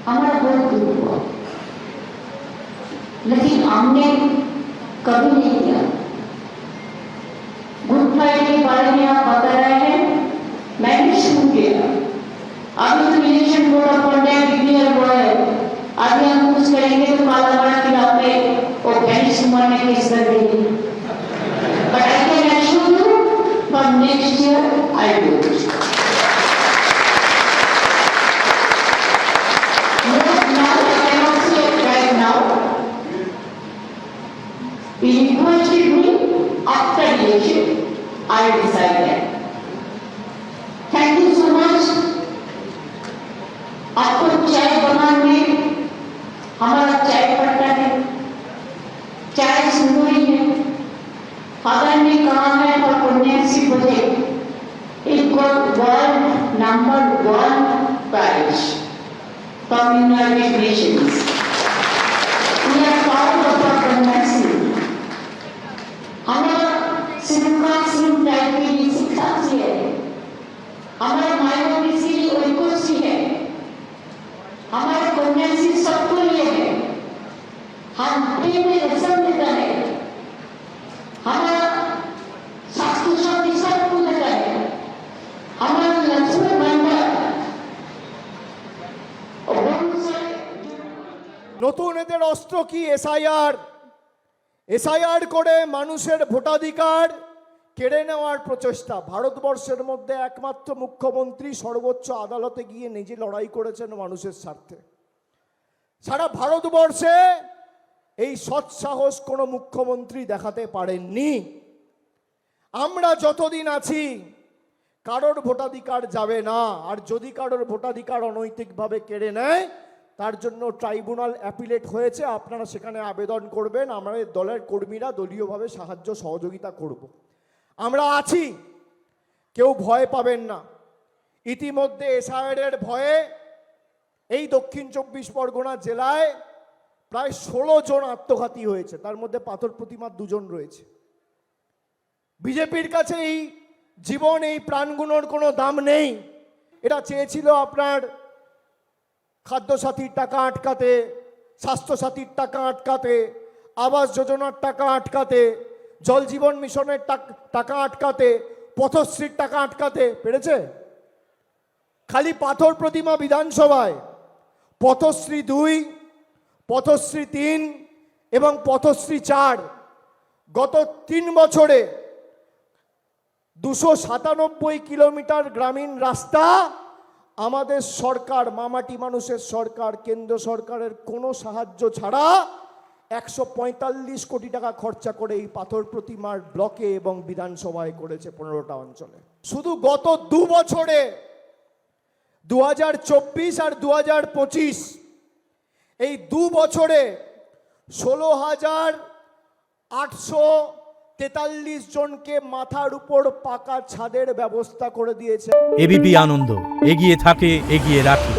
हमारा बहुत दुख हुआ, लेकिन हमने कभी नहीं किया। गुड फ्राइडे के बारे में आप बता रहे हैं, मैंने शुरू किया। अभी तो election code of conduct declare हुआ है, अभी हम कुछ करेंगे तो कालाबाड़ के खिलाफ में वो गणेश कुमार ने केस कर देंगे। But I can assure you from next year I do it. We requested me after election, I decided. Thank you so much. आपको चाय बनाने हमारा चाय पड़ता है, चाय सुंदरी है। फादर ने कहा है for pregnancy project, it got world #1 prize from United Nations. We are proud of our pregnancy. हमारा सिंक्रासिम टाइपी शिक्षा से है, हमारे माइनॉरिटी से ओइकोसी है, हमारे कन्यासी सबको लिए है, हम प्रेम में रसम देता है, हमारा शास्त्र शांति सबको देता है, हमारा लक्ष्मण मंडल और बहुत सारे নতুন এদের অস্ত্র কি এসআইআর করে মানুষের ভোটাধিকার কেড়ে নেওয়ার প্রচেষ্টা। ভারতবর্ষের মধ্যে একমাত্র মুখ্যমন্ত্রী সর্বোচ্চ আদালতে গিয়ে নিজে লড়াই করেছেন মানুষের স্বার্থে। সারা ভারতবর্ষে এই সৎসাহস কোনো মুখ্যমন্ত্রী দেখাতে পারেননি। আমরা যতদিন আছি কারোর ভোটাধিকার যাবে না, আর যদি কারোর ভোটাধিকার অনৈতিকভাবে কেড়ে নেয় তার জন্য ট্রাইব্যুনাল অ্যাপিলেট হয়েছে, আপনারা সেখানে আবেদন করবেন, আমাদের দলের কর্মীরা দলীয়ভাবে সাহায্য সহযোগিতা করব। আমরা আছি, কেউ ভয় পাবেন না। ইতিমধ্যে এসআইআরের ভয়ে এই দক্ষিণ 24 পরগনা জেলায় প্রায় 16 জন আত্মঘাতী হয়েছে, তার মধ্যে পাথর প্রতিমার 2 জন রয়েছে। বিজেপির কাছে এই জীবন, এই প্রাণগুলোর কোনো দাম নেই। এটা চেয়েছিল আপনার খাদ্যসাথীর টাকা আটকাতে, স্বাস্থ্যসাথীর টাকা আটকাতে, আবাস যোজনার টাকা আটকাতে, জল জীবন মিশনের টাকা আটকাতে, পথশ্রীর টাকা আটকাতে পেরেছে? খালি পাথর প্রতিমা বিধানসভায় পথশ্রী 2, পথশ্রী 3 এবং পথশ্রী 4 গত 3 বছরে 297 কিলোমিটার গ্রামীণ রাস্তা আমাদের সরকার, মামাটি মানুষের সরকার, কেন্দ্র সরকারের কোনো সাহায্য ছাড়া 145 কোটি টাকা খরচা করে এই পাথর প্রতিমার ব্লকে এবং বিধানসভায় করেছে 15টা অঞ্চলে। শুধু গত 2 বছরে 2024 আর 2025 এই 2 বছরে 16,843 জনকে মাথার উপর পাকা ছাদের ব্যবস্থা করে দিয়েছে। এবিপি আনন্দ, এগিয়ে থাকে, এগিয়ে রাখে।